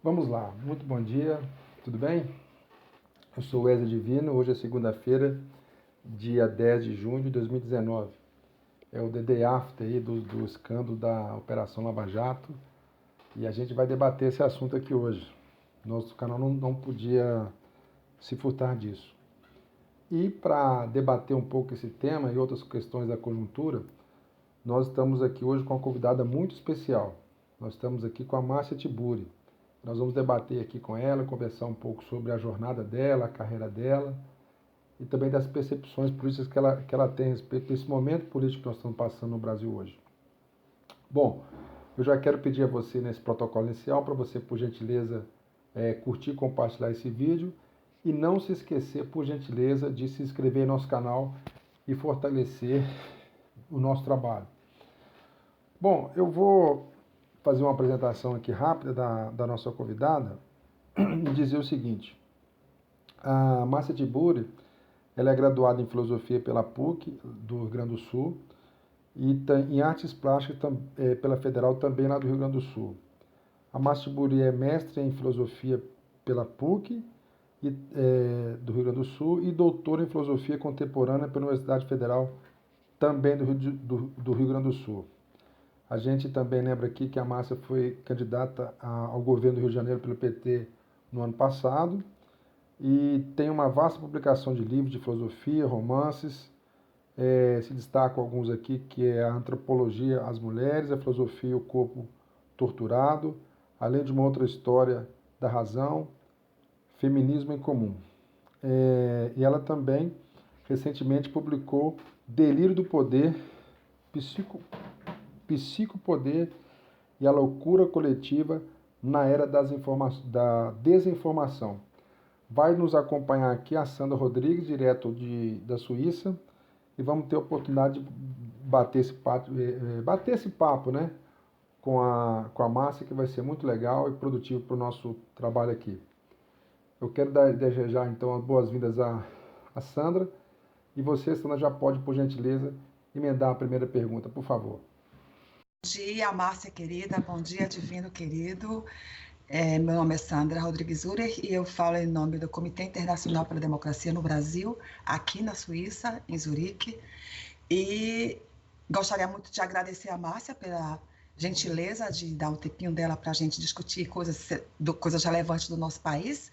Vamos lá, muito bom dia, tudo bem? Eu sou o Wesley Divino, hoje é segunda-feira, dia 10 de junho de 2019. É o The Day After aí do escândalo da Operação Lava Jato e a gente vai debater esse assunto aqui hoje. Nosso canal não podia se furtar disso. E para debater um pouco esse tema e outras questões da conjuntura, nós estamos aqui hoje com uma convidada muito especial. Nós estamos aqui com a Márcia Tiburi. Nós vamos debater aqui com ela, conversar um pouco sobre a jornada dela, a carreira dela e também das percepções políticas que ela tem a respeito desse momento político que nós estamos passando no Brasil hoje. Bom, eu já quero pedir a você nesse protocolo inicial para você, por gentileza, curtir e compartilhar esse vídeo e não se esquecer, por gentileza, de se inscrever em nosso canal e fortalecer o nosso trabalho. Bom, eu vou fazer uma apresentação aqui rápida da nossa convidada e dizer o seguinte. A Márcia Tiburi, ela é graduada em Filosofia pela PUC do Rio Grande do Sul e em Artes Plásticas pela Federal também lá do Rio Grande do Sul. A Márcia Tiburi é mestre em Filosofia pela PUC do Rio Grande do Sul e doutora em Filosofia Contemporânea pela Universidade Federal também do Rio Grande do Sul. A gente também lembra aqui que a Márcia foi candidata ao governo do Rio de Janeiro pelo PT no ano passado e tem uma vasta publicação de livros de filosofia, romances. Se destacam alguns aqui, que é a Antropologia, as Mulheres, a Filosofia e o Corpo Torturado, além de uma outra história da razão, Feminismo em Comum. E ela também, recentemente, publicou Delírio do Poder, Psicopoder e a Loucura Coletiva na Era da Desinformação. Vai nos acompanhar aqui a Sandra Rodrigues, direto da Suíça, e vamos ter a oportunidade de bater esse papo, né, com a Márcia, que vai ser muito legal e produtivo para o nosso trabalho aqui. Eu quero desejar, então, as boas-vindas a Sandra, e você, Sandra, já pode, por gentileza, emendar a primeira pergunta, por favor. Bom dia, Márcia querida, bom dia, Divino querido. Meu nome é Sandra Rodrigues Urer e eu falo em nome do Comitê Internacional pela Democracia no Brasil, aqui na Suíça, em Zurique. E gostaria muito de agradecer a Márcia pela gentileza de dar um tempinho dela para a gente discutir coisas relevantes do nosso país.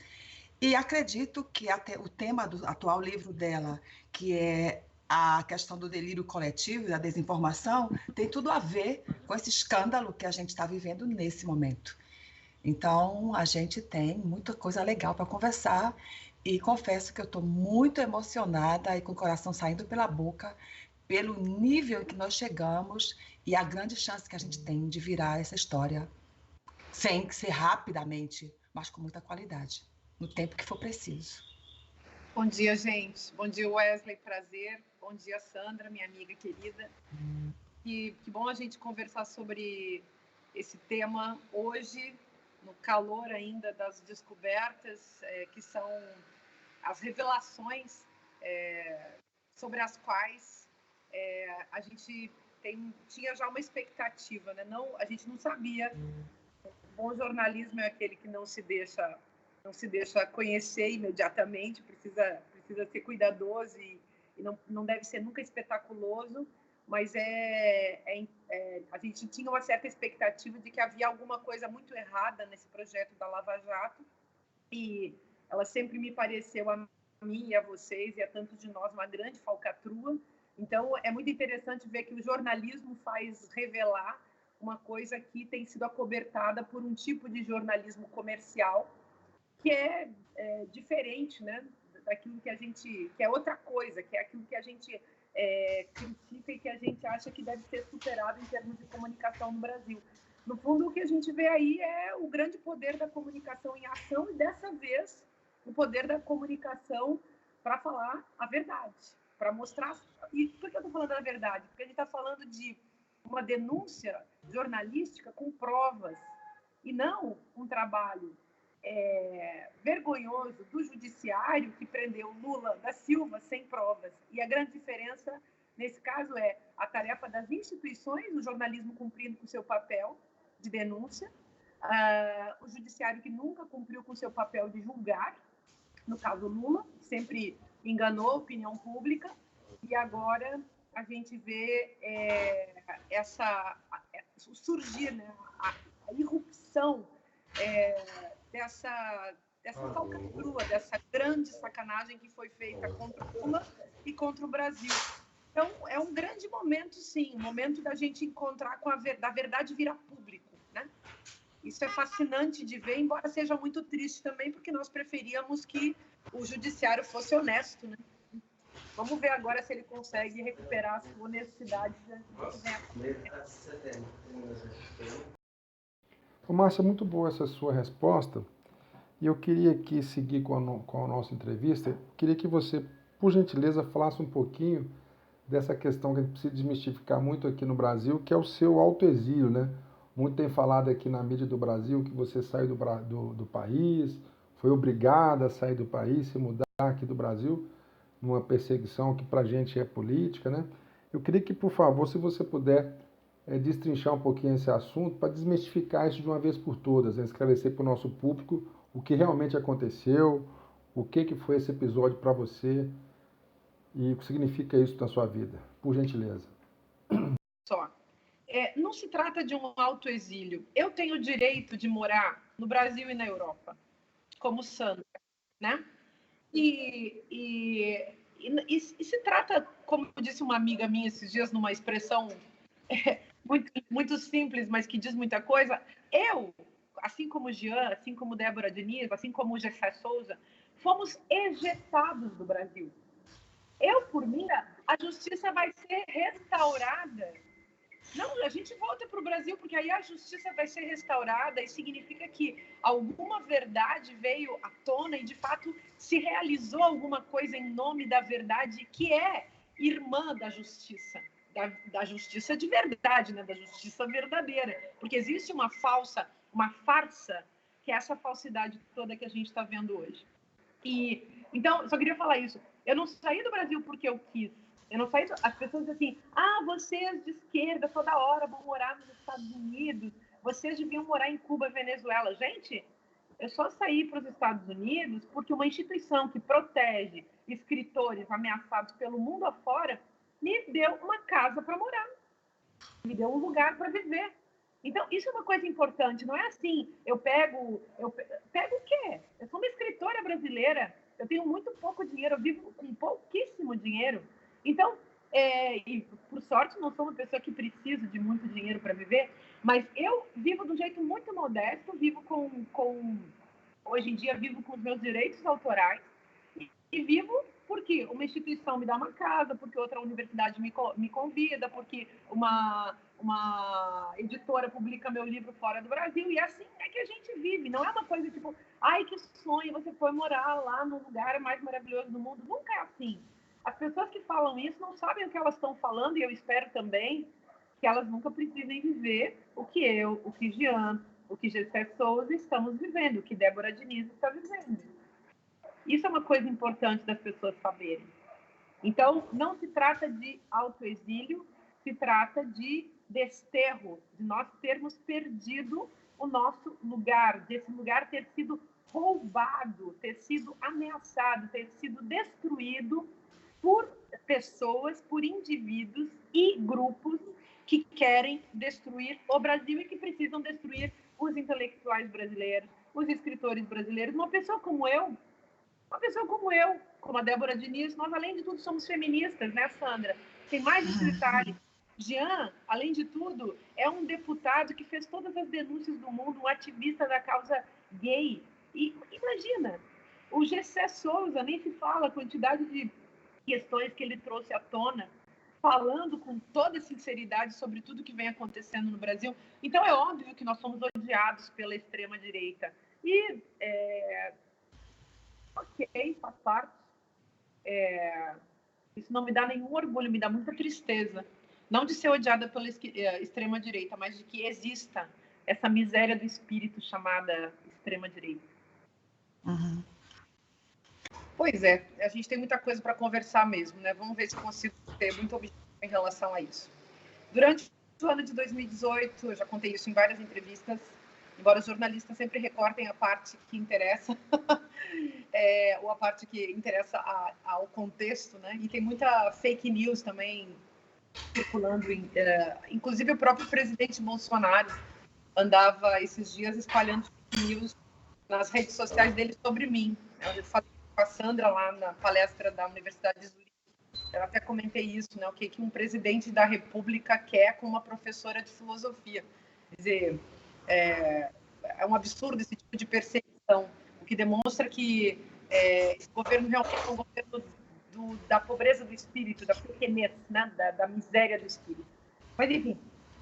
E acredito que o tema do atual livro dela, que é a questão do delírio coletivo e da desinformação, tem tudo a ver com esse escândalo que a gente está vivendo nesse momento. Então, a gente tem muita coisa legal para conversar e confesso que eu estou muito emocionada e com o coração saindo pela boca pelo nível em que nós chegamos e a grande chance que a gente tem de virar essa história sem ser rapidamente, mas com muita qualidade, no tempo que for preciso. Bom dia, gente. Bom dia, Wesley, prazer. Bom dia, Sandra, minha amiga querida. E que bom a gente conversar sobre esse tema hoje, no calor ainda das descobertas, que são as revelações sobre as quais a gente tinha já uma expectativa, né? A gente não sabia. O bom jornalismo é aquele que não se deixa conhecer imediatamente, precisa ser cuidadoso e não deve ser nunca espetaculoso, mas a gente tinha uma certa expectativa de que havia alguma coisa muito errada nesse projeto da Lava Jato, e ela sempre me pareceu, a mim e a vocês e a tantos de nós, uma grande falcatrua. Então, é muito interessante ver que o jornalismo faz revelar uma coisa que tem sido acobertada por um tipo de jornalismo comercial, que é diferente, né, daquilo que é outra coisa, que é aquilo que a gente critica e que a gente acha que deve ser superado em termos de comunicação no Brasil. No fundo, o que a gente vê aí é o grande poder da comunicação em ação e, dessa vez, o poder da comunicação para falar a verdade, para mostrar... E por que eu estou falando da verdade? Porque a gente está falando de uma denúncia jornalística com provas e não um trabalho vergonhoso do judiciário que prendeu Lula da Silva sem provas. E a grande diferença, nesse caso, é a tarefa das instituições, o jornalismo cumprindo com o seu papel de denúncia, o judiciário que nunca cumpriu com seu papel de julgar, no caso Lula, sempre enganou a opinião pública, e agora a gente vê o surgir, né, a irrupção dessa falcatrua, dessa grande sacanagem que foi feita contra o Lula e contra o Brasil. Então, é um grande momento, sim, um momento da gente encontrar da verdade virar público, né? Isso é fascinante de ver, embora seja muito triste também, porque nós preferíamos que o judiciário fosse honesto, né? Vamos ver agora se ele consegue recuperar a sua honestidade diante do que vem acontecendo. Márcia, muito boa essa sua resposta. E eu queria aqui seguir com a nossa entrevista. Queria que você, por gentileza, falasse um pouquinho dessa questão que a gente precisa desmistificar muito aqui no Brasil, que é o seu autoexílio, né? Muito tem falado aqui na mídia do Brasil que você saiu do país, foi obrigada a sair do país, se mudar aqui do Brasil, numa perseguição que pra gente é política, né? Eu queria que, por favor, se você puder destrinchar um pouquinho esse assunto para desmistificar isso de uma vez por todas, né? Esclarecer para o nosso público o que realmente aconteceu, o que foi esse episódio para você e o que significa isso na sua vida. Por gentileza. Só. Não se trata de um autoexílio. Eu tenho o direito de morar no Brasil e na Europa, como Sandra, né? E se trata, como disse uma amiga minha esses dias, numa expressão muito, muito simples, mas que diz muita coisa. Eu, assim como o Jean, assim como Débora Diniz, assim como o Gessé Souza, fomos ejetados do Brasil. Eu, por mim, a justiça vai ser restaurada. Não, a gente volta para o Brasil, porque aí a justiça vai ser restaurada e significa que alguma verdade veio à tona e, de fato, se realizou alguma coisa em nome da verdade, que é irmã da justiça. Da justiça de verdade, né? Da justiça verdadeira. Porque existe uma farsa, que é essa falsidade toda que a gente está vendo hoje. Então, só queria falar isso. Eu não saí do Brasil porque eu quis. Eu não saí. As pessoas dizem assim: vocês de esquerda toda hora vão morar nos Estados Unidos, vocês deviam morar em Cuba, Venezuela. Gente, eu só saí para os Estados Unidos porque uma instituição que protege escritores ameaçados pelo mundo afora me deu uma casa para morar, me deu um lugar para viver. Então, isso é uma coisa importante. Não é assim, eu pego o quê? Eu sou uma escritora brasileira, eu tenho muito pouco dinheiro, eu vivo com pouquíssimo dinheiro. Então, e por sorte, não sou uma pessoa que precisa de muito dinheiro para viver, mas eu vivo de um jeito muito modesto, hoje em dia, vivo com os meus direitos autorais e vivo porque uma instituição me dá uma casa, porque outra universidade me convida, porque uma editora publica meu livro fora do Brasil, e assim é que a gente vive. Não é uma coisa tipo, ai, que sonho, você foi morar lá no lugar mais maravilhoso do mundo. Nunca é assim. As pessoas que falam isso não sabem o que elas estão falando, e eu espero também que elas nunca precisem viver o que eu, o que Jean, o que Gessé Souza estamos vivendo, o que Débora Diniz está vivendo. Isso é uma coisa importante das pessoas saberem. Então, não se trata de autoexílio, se trata de desterro, de nós termos perdido o nosso lugar, desse lugar ter sido roubado, ter sido ameaçado, ter sido destruído por pessoas, por indivíduos e grupos que querem destruir o Brasil e que precisam destruir os intelectuais brasileiros, os escritores brasileiros. Uma pessoa como eu, como a Débora Diniz, nós, além de tudo, somos feministas, né, Sandra? Tem mais esse detalhe. Jean, além de tudo, é um deputado que fez todas as denúncias do mundo, um ativista da causa gay. E imagina, o Gessé Souza, nem se fala a quantidade de questões que ele trouxe à tona, falando com toda sinceridade sobre tudo que vem acontecendo no Brasil. Então, é óbvio que nós somos odiados pela extrema-direita. E ok, faz parte. Isso não me dá nenhum orgulho, me dá muita tristeza. Não de ser odiada pela extrema-direita, mas de que exista essa miséria do espírito chamada extrema-direita. Uhum. Pois é, a gente tem muita coisa para conversar mesmo, né? Vamos ver se consigo ter muito objetivo em relação a isso. Durante o ano de 2018, eu já contei isso em várias entrevistas, embora os jornalistas sempre recortem a parte que interessa, ou a parte que interessa ao contexto, né? E tem muita fake news também circulando, inclusive o próprio presidente Bolsonaro andava esses dias espalhando fake news nas redes sociais dele sobre mim. Eu falei com a Sandra lá na palestra da Universidade de Zurique, eu até comentei isso, né? O que um presidente da República quer com uma professora de filosofia. Quer dizer, é um absurdo esse tipo de perseguição, o que demonstra que esse governo realmente é um governo da pobreza do espírito, da pequenez, né? da miséria do espírito. Mas, enfim,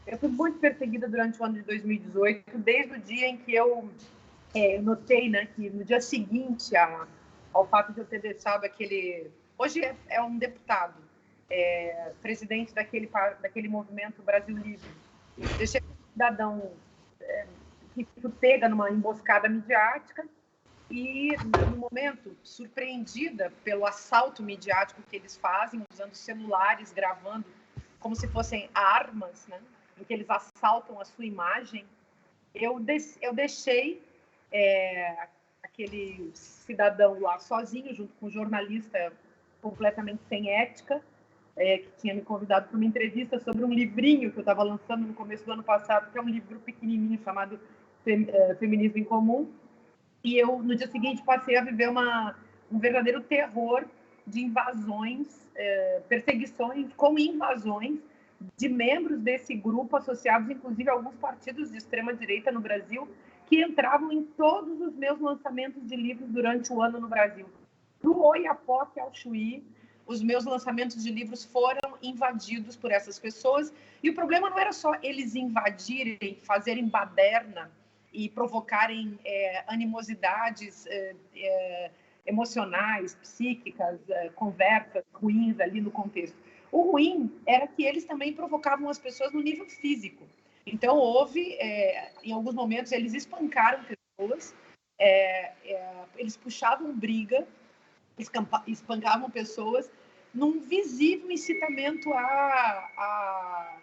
eu fui muito perseguida durante o ano de 2018, desde o dia em que eu notei, né, que no dia seguinte ao fato de eu ter deixado aquele... Hoje é um deputado, presidente daquele movimento Brasil Livre. Deixei um cidadão que pega numa emboscada midiática e, no momento, surpreendida pelo assalto midiático que eles fazem, usando celulares, gravando como se fossem armas, né, em que eles assaltam a sua imagem, eu deixei aquele cidadão lá sozinho, junto com um jornalista completamente sem ética, que tinha me convidado para uma entrevista sobre um livrinho que eu estava lançando no começo do ano passado, que é um livro pequenininho chamado Feminismo em Comum. E eu, no dia seguinte, passei a viver um verdadeiro terror de invasões, perseguições com invasões de membros desse grupo, associados, inclusive, a alguns partidos de extrema-direita no Brasil, que entravam em todos os meus lançamentos de livros durante o ano no Brasil. Do Oiapoque ao Chuí, os meus lançamentos de livros foram invadidos por essas pessoas. E o problema não era só eles invadirem, fazerem baderna e provocarem animosidades emocionais, psíquicas, conversas ruins ali no contexto. O ruim era que eles também provocavam as pessoas no nível físico. Então, houve, em alguns momentos, eles espancaram pessoas, eles puxavam briga, espancavam pessoas num visível incitamento à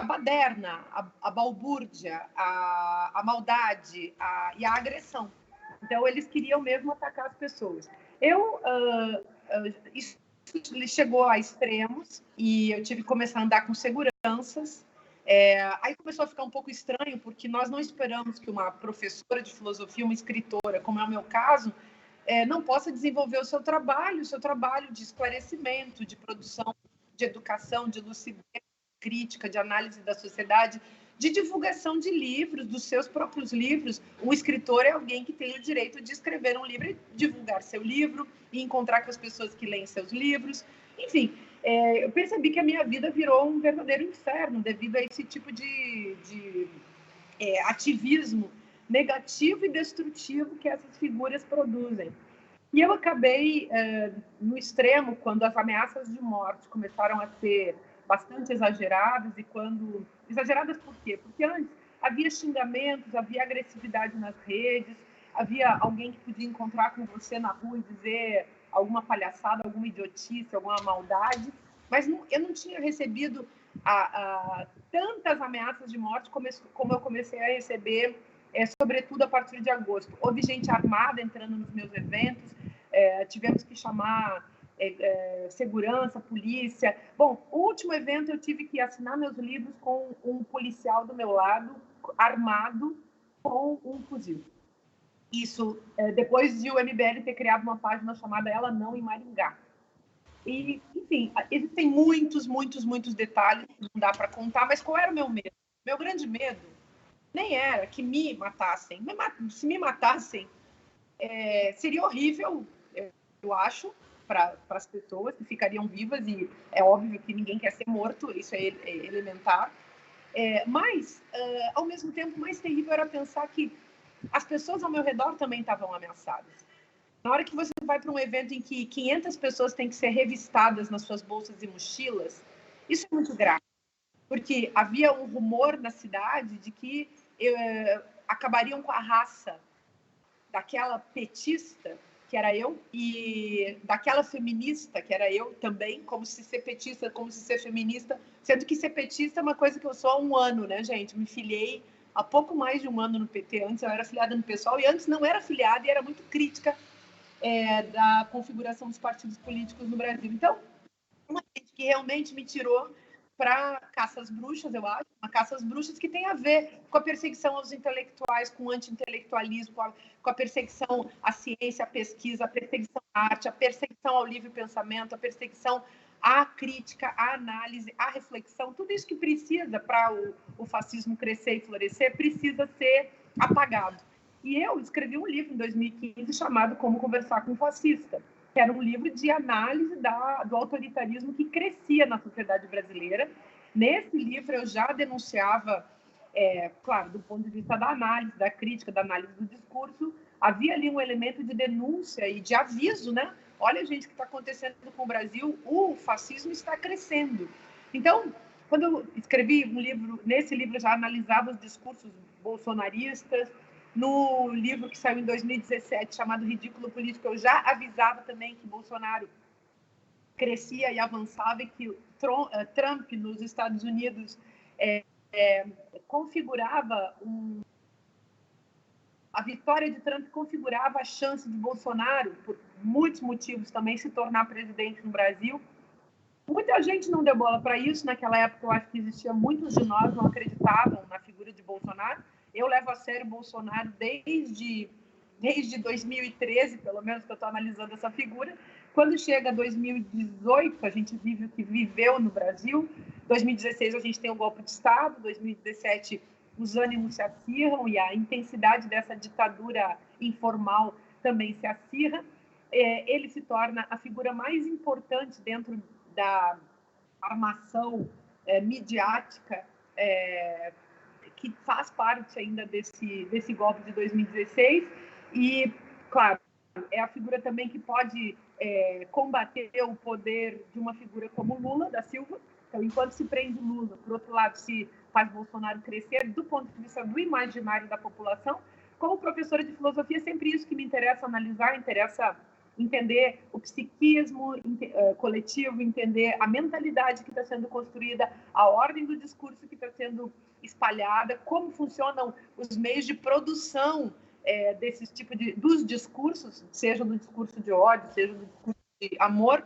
baderna, à balbúrdia, à maldade e à agressão. Então, eles queriam mesmo atacar as pessoas. Isso chegou a extremos e eu tive que começar a andar com seguranças. Aí começou a ficar um pouco estranho, porque nós não esperamos que uma professora de filosofia, uma escritora, como é o meu caso, não possa desenvolver o seu trabalho de esclarecimento, de produção, de educação, de lucidez crítica, de análise da sociedade, de divulgação de livros, dos seus próprios livros. Um escritor é alguém que tem o direito de escrever um livro e divulgar seu livro e encontrar com as pessoas que leem seus livros. Enfim, eu percebi que a minha vida virou um verdadeiro inferno devido a esse tipo de ativismo negativo e destrutivo que essas figuras produzem. E eu acabei no extremo, quando as ameaças de morte começaram a ser bastante exageradas. Exageradas por quê? Porque antes havia xingamentos, havia agressividade nas redes, havia alguém que podia encontrar com você na rua e dizer alguma palhaçada, alguma idiotice, alguma maldade, mas eu não tinha recebido tantas ameaças de morte como eu comecei a receber, sobretudo a partir de agosto. Houve gente armada entrando nos meus eventos, tivemos que chamar segurança, polícia. Bom, o último evento eu tive que assinar meus livros com um policial do meu lado, armado, com um fuzil. Isso depois de o MBL ter criado uma página chamada Ela Não em Maringá. E, enfim, existem muitos detalhes que não dá para contar, mas qual era o meu medo? Meu grande medo nem era que me matassem. Se me matassem, seria horrível, eu acho, para as pessoas que ficariam vivas, e é óbvio que ninguém quer ser morto, isso é elementar. Mas, ao mesmo tempo, mais terrível era pensar que as pessoas ao meu redor também estavam ameaçadas. Na hora que você vai para um evento em que 500 pessoas têm que ser revistadas nas suas bolsas e mochilas, isso é muito grave, porque havia um rumor na cidade de que acabariam com a raça daquela petista, que era eu, e daquela feminista, que era eu também, como se ser petista, como se ser feminista, sendo que ser petista é uma coisa que eu sou há um ano, né, gente? Me filiei há pouco mais de um ano no PT. Antes eu era afiliada no PSOL e antes não era afiliada e era muito crítica da configuração dos partidos políticos no Brasil. Então, uma gente que realmente me tirou para caça às bruxas, eu acho, uma caça às bruxas que tem a ver com a perseguição aos intelectuais, com o anti-intelectualismo, com a perseguição à ciência, à pesquisa, a perseguição à arte, a perseguição ao livre pensamento, a perseguição à crítica, à análise, à reflexão. Tudo isso que precisa para o fascismo crescer e florescer precisa ser apagado. E eu escrevi um livro em 2015 chamado Como Conversar com um Fascista, que era um livro de análise do autoritarismo que crescia na sociedade brasileira. Nesse livro eu já denunciava, claro, do ponto de vista da análise, da crítica, da análise do discurso, havia ali um elemento de denúncia e de aviso, né? Olha, gente, o que está acontecendo com o Brasil, o fascismo está crescendo. Então, quando eu escrevi um livro, nesse livro eu já analisava os discursos bolsonaristas. No livro que saiu em 2017, chamado Ridículo Político, eu já avisava também que Bolsonaro crescia e avançava e que Trump, nos Estados Unidos, configurava a vitória de Trump configurava a chance de Bolsonaro, por muitos motivos também, se tornar presidente no Brasil. Muita gente não deu bola para isso. Naquela época, eu acho que existia muitos de nós não acreditavam na figura de Bolsonaro. Eu levo a sério Bolsonaro desde 2013, pelo menos que eu estou analisando essa figura. Quando chega 2018, a gente vive o que viveu no Brasil. 2016, a gente tem o golpe de Estado. 2017, os ânimos se acirram e a intensidade dessa ditadura informal também se acirra. Ele se torna a figura mais importante dentro da armação midiática que faz parte ainda desse golpe de 2016 e, claro, é a figura também que pode combater o poder de uma figura como Lula da Silva. Então, enquanto se prende Lula, por outro lado, se faz Bolsonaro crescer do ponto de vista do imaginário da população. Como professora de filosofia, é sempre isso que me interessa analisar, interessa entender o psiquismo coletivo, entender a mentalidade que está sendo construída, a ordem do discurso que está sendo espalhada, como funcionam os meios de produção desses tipos dos discursos, seja do discurso de ódio, seja do discurso de amor.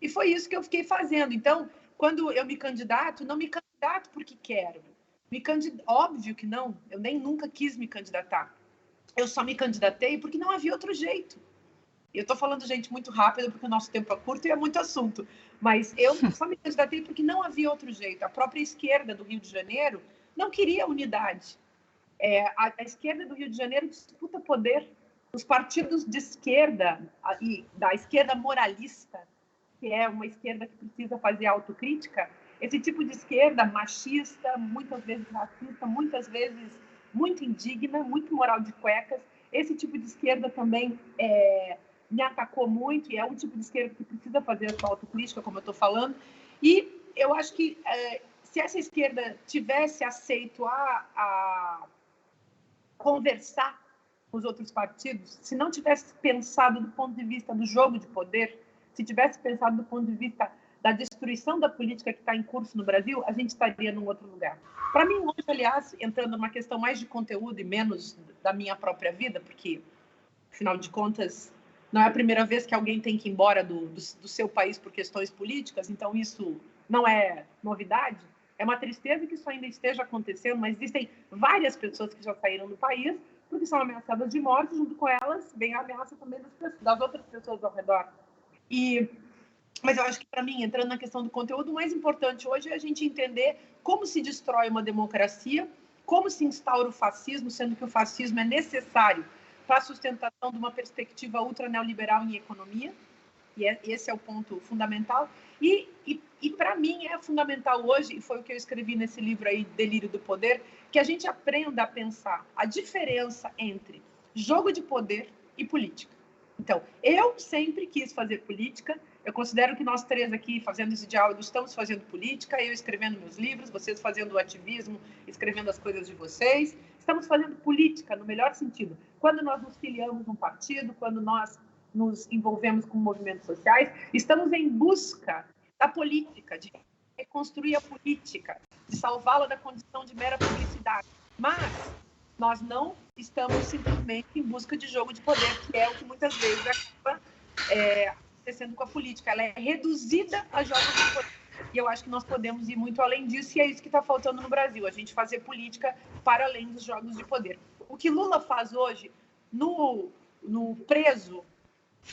E foi isso que eu fiquei fazendo. Então, quando eu me candidato, não me candidato porque quero. Óbvio que não, eu nem nunca quis me candidatar. Eu só me candidatei porque não havia outro jeito. Eu estou falando, gente, muito rápido, porque o nosso tempo é curto e é muito assunto. Mas eu só me candidatei porque não havia outro jeito. A própria esquerda do Rio de Janeiro não queria unidade. A esquerda do Rio de Janeiro disputa poder. Os partidos de esquerda, e da esquerda moralista, que é uma esquerda que precisa fazer autocrítica, esse tipo de esquerda machista, muitas vezes racista, muitas vezes muito indigna, muito moral de cuecas, esse tipo de esquerda também me atacou muito, e é um tipo de esquerda que precisa fazer a sua autocrítica, como eu estou falando. E eu acho que se essa esquerda tivesse aceito a conversar com os outros partidos, se não tivesse pensado do ponto de vista do jogo de poder, se tivesse pensado do ponto de vista da destruição da política que está em curso no Brasil, a gente estaria num outro lugar. Para mim, hoje, aliás, entrando numa questão mais de conteúdo e menos da minha própria vida, porque, afinal de contas, não é a primeira vez que alguém tem que ir embora do seu país por questões políticas, então isso não é novidade. É uma tristeza que isso ainda esteja acontecendo, mas existem várias pessoas que já saíram do país porque são ameaçadas de morte, junto com elas vem a ameaça também das outras pessoas ao redor. Mas eu acho que, para mim, entrando na questão do conteúdo, o mais importante hoje é a gente entender como se destrói uma democracia, como se instaura o fascismo, sendo que o fascismo é necessário para a sustentação de uma perspectiva ultra-neoliberal em economia, e esse é o ponto fundamental. E para mim, é fundamental hoje, e foi o que eu escrevi nesse livro aí, Delírio do Poder, que a gente aprenda a pensar a diferença entre jogo de poder e política. Então, eu sempre quis fazer política. Eu considero que nós três aqui, fazendo esse diálogo, estamos fazendo política, eu escrevendo meus livros, vocês fazendo o ativismo, escrevendo as coisas de vocês. Estamos fazendo política, no melhor sentido. Quando nós nos filiamos num partido, quando nós nos envolvemos com movimentos sociais, estamos em busca da política, de reconstruir a política, de salvá-la da condição de mera publicidade. Mas nós não estamos simplesmente em busca de jogo de poder, que é o que muitas vezes acaba acontecendo com a política. Ela é reduzida a jogos de poder. E eu acho que nós podemos ir muito além disso, e é isso que está faltando no Brasil, a gente fazer política para além dos jogos de poder. O que Lula faz hoje no preso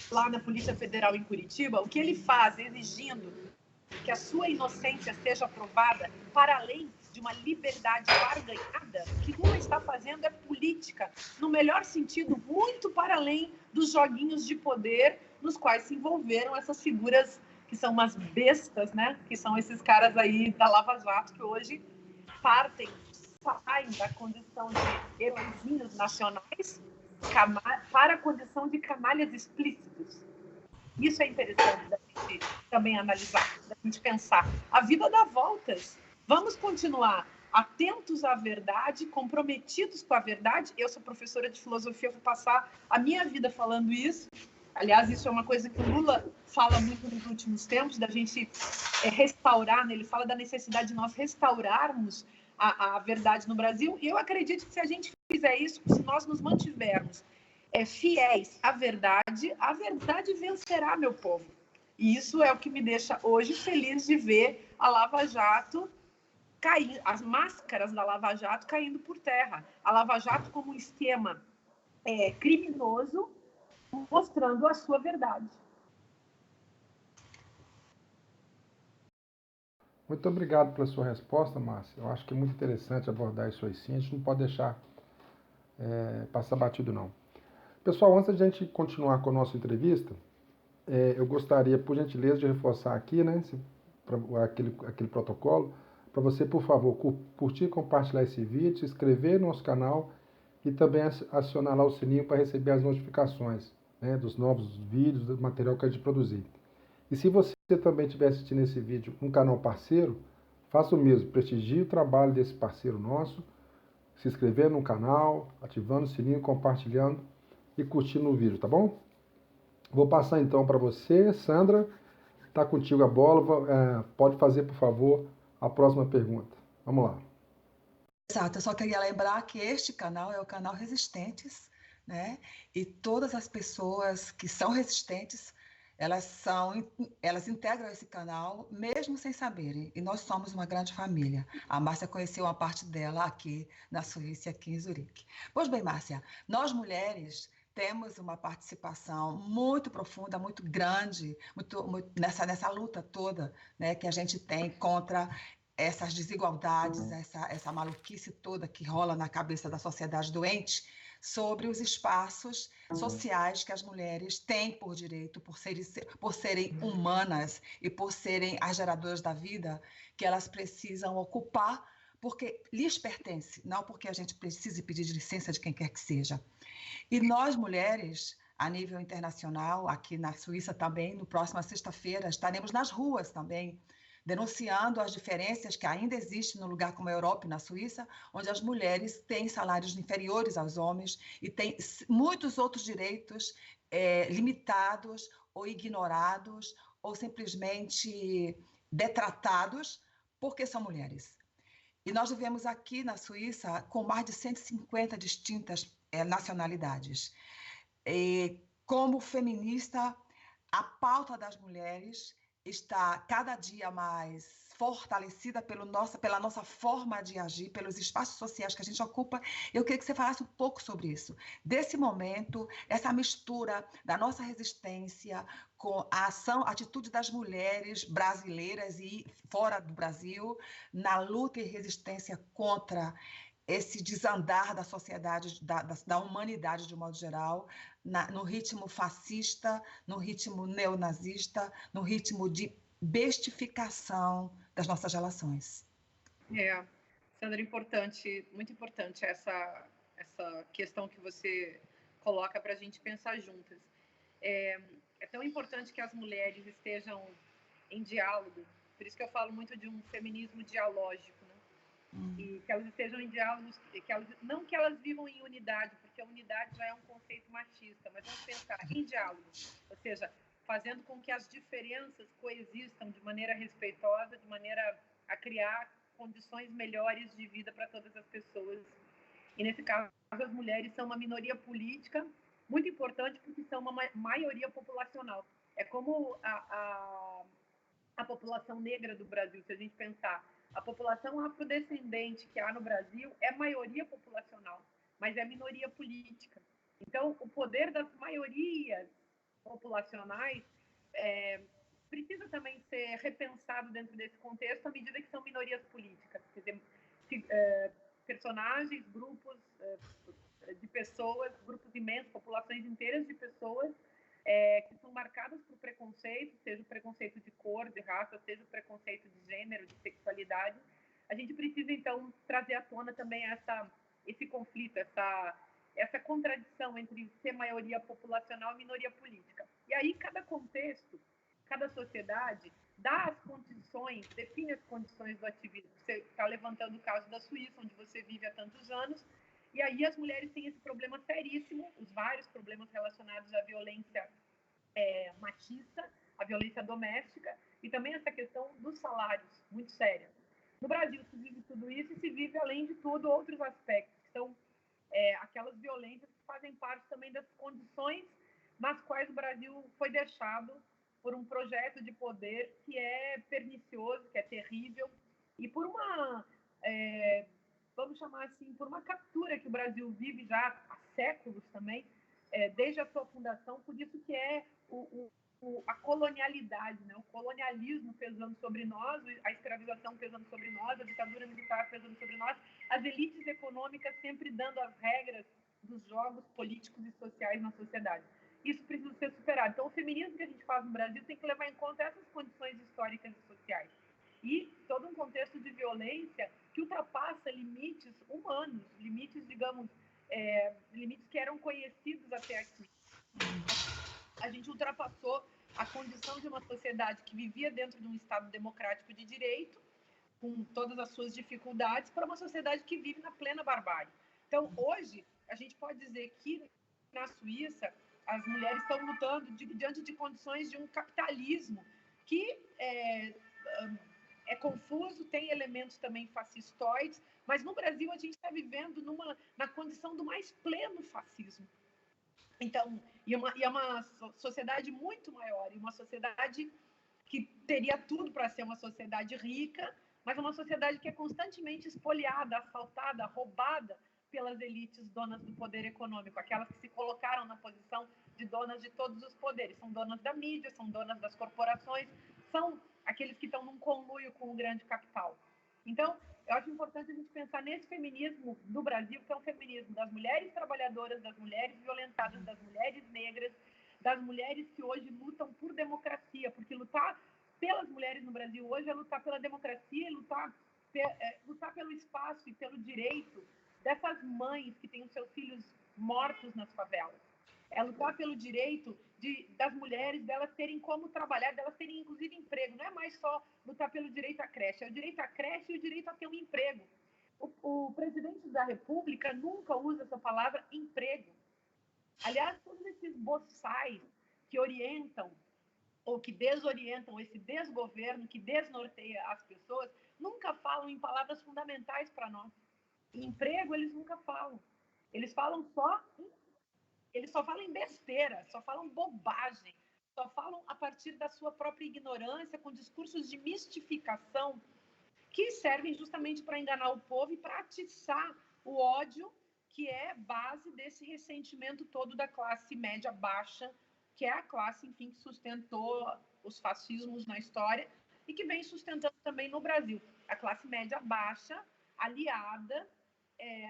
lá na Polícia Federal em Curitiba, o que ele faz exigindo que a sua inocência seja provada para além de uma liberdade barganhada, o que Lula está fazendo é política, no melhor sentido, muito para além dos joguinhos de poder nos quais se envolveram essas figuras que são umas bestas, né? Que são esses caras aí da Lava Jato, que hoje saem da condição de heróizinhos nacionais para a condição de canalhas explícitos. Isso é interessante da gente também analisar, da gente pensar. A vida dá voltas. Vamos continuar atentos à verdade, comprometidos com a verdade. Eu sou professora de filosofia, vou passar a minha vida falando isso. Aliás, isso é uma coisa que o Lula fala muito nos últimos tempos, da gente restaurar, né? Ele fala da necessidade de nós restaurarmos a verdade no Brasil. E eu acredito que se a gente fizer isso, se nós nos mantivermos fiéis à verdade, a verdade vencerá, meu povo. E isso é o que me deixa hoje feliz de ver a Lava Jato cair, as máscaras da Lava Jato caindo por terra. A Lava Jato como um esquema criminoso, mostrando a sua verdade. Muito obrigado pela sua resposta, Márcia. Eu acho que é muito interessante abordar isso aí sim. A gente não pode deixar passar batido, não. Pessoal, antes de a gente continuar com a nossa entrevista, eu gostaria, por gentileza, de reforçar aqui, né, aquele protocolo, para você, por favor, curtir e compartilhar esse vídeo, se inscrever no nosso canal e também acionar lá o sininho para receber as notificações, né, dos novos vídeos, do material que a gente produzir. E se você também estiver assistindo esse vídeo no canal parceiro, faça o mesmo, prestigie o trabalho desse parceiro nosso, se inscrevendo no canal, ativando o sininho, compartilhando e curtindo o vídeo, tá bom? Vou passar então para você, Sandra, tá contigo a bola, pode fazer, por favor, a próxima pergunta. Vamos lá. Exato, eu só queria lembrar que este canal é o canal Resistentes, né? E todas as pessoas que são resistentes, elas integram esse canal mesmo sem saberem. E nós somos uma grande família. A Márcia conheceu uma parte dela aqui na Suíça, aqui em Zurique. Pois bem, Márcia, nós mulheres temos uma participação muito profunda, muito grande, muito nessa luta toda, né, que a gente tem contra essas desigualdades, essa maluquice toda que rola na cabeça da sociedade doente sobre os espaços sociais que as mulheres têm por direito, por serem humanas e por serem as geradoras da vida, que elas precisam ocupar porque lhes pertence, não porque a gente precise pedir licença de quem quer que seja. E nós, mulheres, a nível internacional, aqui na Suíça também, no próxima sexta-feira, estaremos nas ruas também, denunciando as diferenças que ainda existem no lugar como a Europa e na Suíça, onde as mulheres têm salários inferiores aos homens e têm muitos outros direitos limitados ou ignorados ou simplesmente detratados porque são mulheres. E nós vivemos aqui na Suíça com mais de 150 distintas nacionalidades. E, como feminista, a pauta das mulheres está cada dia mais fortalecida pela nossa forma de agir, pelos espaços sociais que a gente ocupa. Eu queria que você falasse um pouco sobre isso, desse momento, essa mistura da nossa resistência com a atitude das mulheres brasileiras e fora do Brasil, na luta e resistência contra esse desandar da sociedade, da humanidade de um modo geral, no ritmo fascista, no ritmo neonazista, no ritmo de bestificação das nossas relações. Sandra, muito importante essa questão que você coloca para a gente pensar juntas. É tão importante que as mulheres estejam em diálogo, por isso que eu falo muito de um feminismo dialógico, né? E que elas estejam em diálogos, não que elas vivam em unidade, porque a unidade já é um conceito machista, mas vamos pensar em diálogo, ou seja, fazendo com que as diferenças coexistam de maneira respeitosa, de maneira a criar condições melhores de vida para todas as pessoas E, nesse caso, as mulheres são uma minoria política muito importante porque são uma maioria populacional. É como a população negra do Brasil, se a gente pensar. A população afrodescendente que há no Brasil é maioria populacional, mas é minoria política. Então, o poder das maiorias populacionais precisa também ser repensado dentro desse contexto à medida que são minorias políticas. Quer dizer, personagens, grupos de pessoas, grupos imensos, populações inteiras de pessoas que são marcadas por preconceito, seja o preconceito de cor, de raça, seja o preconceito de gênero, de sexualidade. A gente precisa, então, trazer à tona também esse conflito, essa contradição entre ser maioria populacional e minoria política. E aí, cada contexto, cada sociedade dá as condições, define as condições do ativismo. Você está levantando o caso da Suíça, onde você vive há tantos anos, e aí as mulheres têm esse problema seríssimo, os vários problemas relacionados à violência machista, à violência doméstica, e também essa questão dos salários, muito séria. No Brasil se vive tudo isso e se vive, além de tudo, outros aspectos, que são aquelas violências que fazem parte também das condições nas quais o Brasil foi deixado por um projeto de poder que é pernicioso, que é terrível, e por uma, vamos chamar assim, por uma captura que o Brasil vive já há séculos também, desde a sua fundação, por isso que é a colonialidade, né? O colonialismo pesando sobre nós, a escravização pesando sobre nós, a ditadura militar pesando sobre nós, as elites econômicas sempre dando as regras dos jogos políticos e sociais na sociedade. Isso precisa ser superado. Então, o feminismo que a gente faz no Brasil tem que levar em conta essas condições históricas e sociais. E todo um contexto de violência que ultrapassa limites humanos, limites, digamos, limites que eram conhecidos até aqui. A gente ultrapassou a condição de uma sociedade que vivia dentro de um Estado democrático de direito, com todas as suas dificuldades, para uma sociedade que vive na plena barbárie. Então, hoje, a gente pode dizer que na Suíça as mulheres estão lutando diante de condições de um capitalismo que é confuso, tem elementos também fascistoides, mas no Brasil a gente está vivendo na condição do mais pleno fascismo. Então, e é uma sociedade muito maior, e uma sociedade que teria tudo para ser uma sociedade rica, mas uma sociedade que é constantemente espoliada, assaltada, roubada pelas elites donas do poder econômico, aquelas que se colocaram na posição de donas de todos os poderes. São donas da mídia, são donas das corporações, são aqueles que estão num conluio com o grande capital. Então, eu acho importante a gente pensar nesse feminismo do Brasil, que é um feminismo das mulheres trabalhadoras, das mulheres violentadas, das mulheres negras, das mulheres que hoje lutam por democracia, porque lutar pelas mulheres no Brasil hoje é lutar pela democracia, lutar pelo espaço e pelo direito dessas mães que têm os seus filhos mortos nas favelas. É lutar pelo direito das mulheres, delas terem como trabalhar, delas terem inclusive emprego. Não é mais só lutar pelo direito à creche, é o direito à creche e o direito a ter um emprego. O presidente da República nunca usa essa palavra emprego. Aliás, todos esses boçais que orientam ou que desorientam esse desgoverno, que desnorteia as pessoas, nunca falam em palavras fundamentais para nós. Em emprego, eles nunca falam. Eles só falam em besteira, só falam bobagem, só falam a partir da sua própria ignorância, com discursos de mistificação que servem justamente para enganar o povo e para atiçar o ódio, que é base desse ressentimento todo da classe média baixa, que é a classe, enfim, que sustentou os fascismos na história e que vem sustentando também no Brasil. A classe média baixa, aliada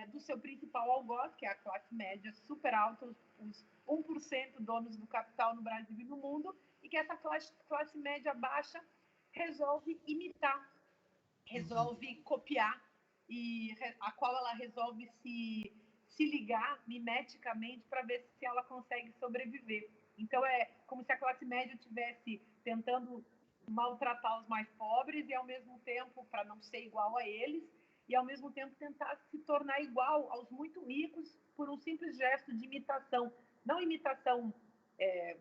do seu principal algoz, que é a classe média super alta, os 1% donos do capital no Brasil e no mundo, e que essa classe média baixa resolve imitar, resolve copiar, e a qual ela resolve se ligar mimeticamente para ver se ela consegue sobreviver. Então, é como se a classe média estivesse tentando maltratar os mais pobres e, ao mesmo tempo, para não ser igual a eles, e, ao mesmo tempo, tentar se tornar igual aos muito ricos por um simples gesto de imitação. Não imitação,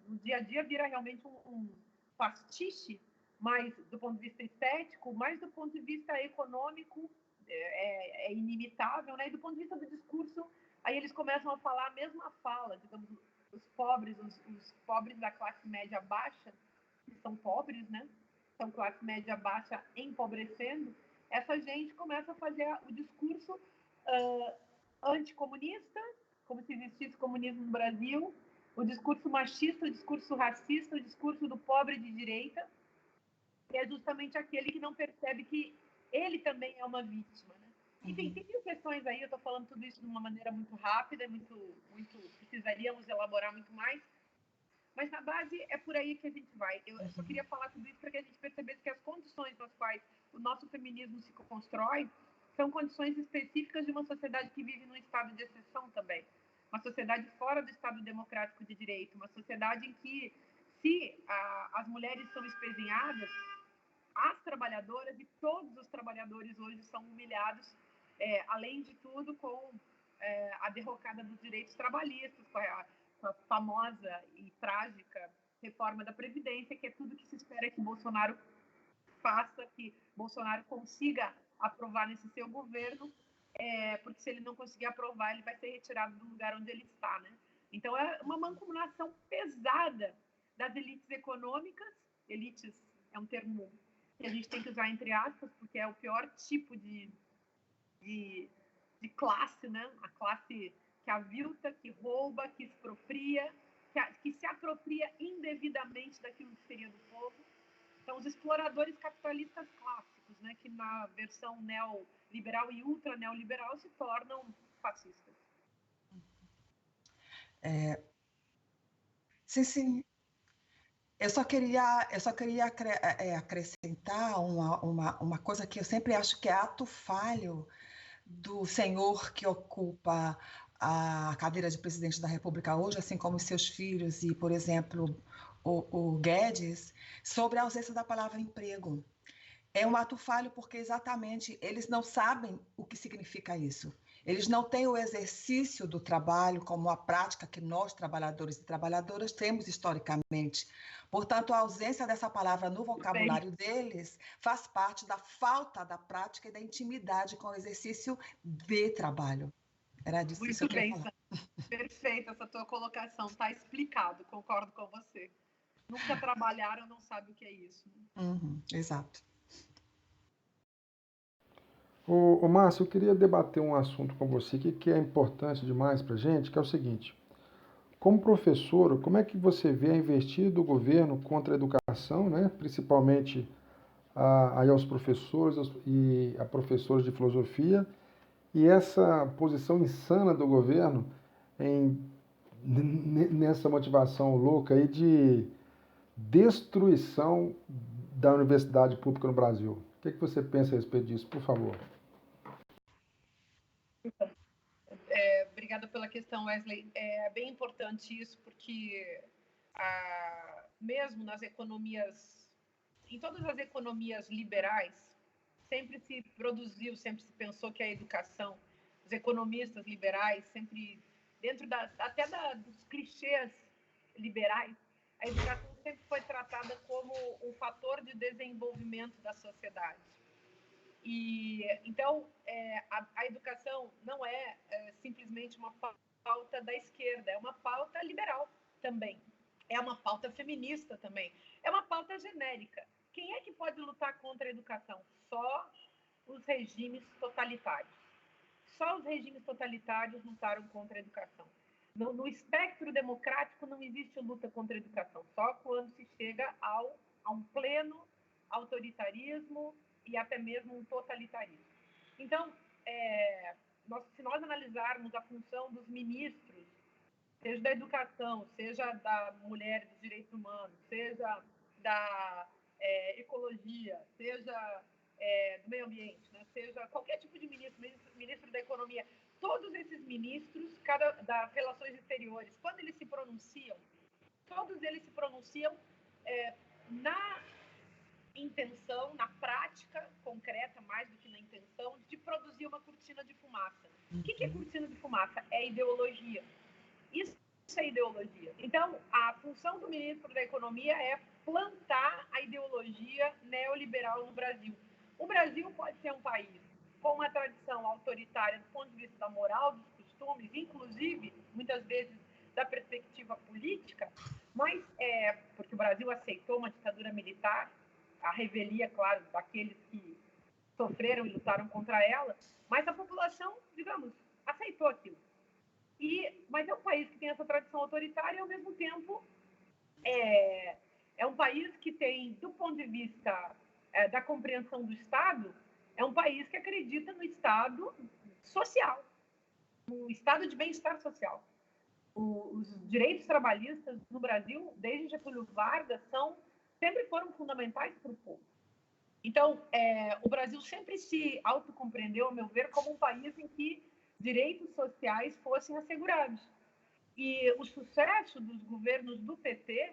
no dia a dia vira realmente um pastiche, mas do ponto de vista estético, mas do ponto de vista econômico, é inimitável, né? E do ponto de vista do discurso, aí eles começam a falar a mesma fala, digamos, os pobres da classe média baixa, que são pobres, né? São classe média baixa empobrecendo, essa gente começa a fazer o discurso anticomunista, como se existisse comunismo no Brasil, o discurso machista, o discurso racista, o discurso do pobre de direita, que é justamente aquele que não percebe que ele também é uma vítima, né? Enfim, tem mil questões aí, eu estou falando tudo isso de uma maneira muito rápida, muito, precisaríamos elaborar muito mais, mas na base é por aí que a gente vai. Eu só queria falar tudo isso para que a gente percebesse que as condições nas quais o nosso feminismo se constrói são condições específicas de uma sociedade que vive num estado de exceção também. Uma sociedade fora do Estado democrático de direito, uma sociedade em que, se as mulheres são espezinhadas, as trabalhadoras e todos os trabalhadores hoje são humilhados, além de tudo, com a derrocada dos direitos trabalhistas, com a famosa e trágica reforma da Previdência, que é tudo que se espera que Bolsonaro faça, que Bolsonaro consiga aprovar nesse seu governo, porque se ele não conseguir aprovar, ele vai ser retirado do lugar onde ele está, né? Então, é uma mancomunação pesada das elites econômicas. Elites é um termo que a gente tem que usar entre aspas, porque é o pior tipo de classe, né? A classe que avilta, que rouba, que expropria, que se apropria indevidamente daquilo que seria do povo. Então, os exploradores capitalistas clássicos, né, que na versão neoliberal e ultra-neoliberal se tornam fascistas. Sim. Eu só queria acrescentar uma coisa que eu sempre acho que é ato falho do senhor que ocupa a cadeira de presidente da República hoje, assim como os seus filhos e, por exemplo, o Guedes, sobre a ausência da palavra emprego. É um ato falho porque exatamente eles não sabem o que significa isso. Eles não têm o exercício do trabalho como a prática que nós, trabalhadores e trabalhadoras, temos historicamente. Portanto, a ausência dessa palavra no vocabulário deles faz parte da falta da prática e da intimidade com o exercício de trabalho. Era disso que eu queria falar. Perfeita essa tua colocação, está explicado, concordo com você. Nunca trabalharam, não sabem o que é isso. Exato. Ô Márcio, eu queria debater um assunto com você que é importante demais para a gente, que é o seguinte. Como professor, como é que você vê a investida do governo contra a educação, né? Principalmente aí aos professores e a professores de filosofia, e essa posição insana do governo nessa motivação louca aí de destruição da universidade pública no Brasil? O que você pensa a respeito disso, por favor? Obrigada pela questão, Wesley. É bem importante isso, porque mesmo nas economias, em todas as economias liberais, sempre se produziu, sempre se pensou que a educação, os economistas liberais, sempre, dentro dos clichês liberais, a educação sempre foi tratada como um fator de desenvolvimento da sociedade. E então a educação não é simplesmente uma pauta da esquerda, é uma pauta liberal também, é uma pauta feminista também, é uma pauta genérica. Quem é que pode lutar contra a educação? Só os regimes totalitários. Só os regimes totalitários lutaram contra a educação. No espectro democrático não existe luta contra a educação, só quando se chega a um pleno autoritarismo e até mesmo um totalitarismo. Então, se nós analisarmos a função dos ministros, seja da educação, seja da mulher, dos direitos humanos, seja da ecologia, seja do meio ambiente, né? Seja qualquer tipo de ministro da economia, todos esses ministros, das relações exteriores, quando eles se pronunciam, todos eles se pronunciam na intenção, na prática concreta, mais do que na intenção, de produzir uma cortina de fumaça. O que é cortina de fumaça? É ideologia. Isso é ideologia. Então, a função do ministro da Economia é plantar a ideologia neoliberal no Brasil. O Brasil pode ser um país com uma tradição autoritária do ponto de vista da moral, dos costumes, inclusive, muitas vezes, da perspectiva política, mas porque o Brasil aceitou uma ditadura militar, a revelia, claro, daqueles que sofreram e lutaram contra ela, mas a população, digamos, aceitou aquilo. Mas é um país que tem essa tradição autoritária e, ao mesmo tempo, é um país que tem, do ponto de vista da compreensão do Estado, é um país que acredita no Estado social, no Estado de bem-estar social. Os direitos trabalhistas no Brasil, desde Getúlio Vargas, sempre foram fundamentais para o povo. Então, o Brasil sempre se autocompreendeu, ao meu ver, como um país em que direitos sociais fossem assegurados. E o sucesso dos governos do PT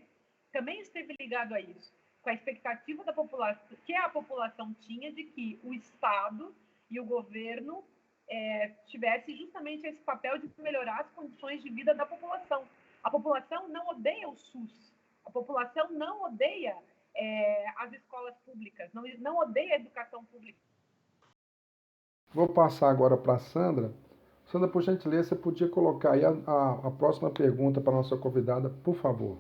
também esteve ligado a isso, com a expectativa da população, que a população tinha de que o Estado e o governo tivesse justamente esse papel de melhorar as condições de vida da população. A população não odeia o SUS, a população não odeia as escolas públicas, não odeia a educação pública. Vou passar agora para a Sandra. Sandra, por gentileza, você podia colocar aí a próxima pergunta para a nossa convidada, por favor.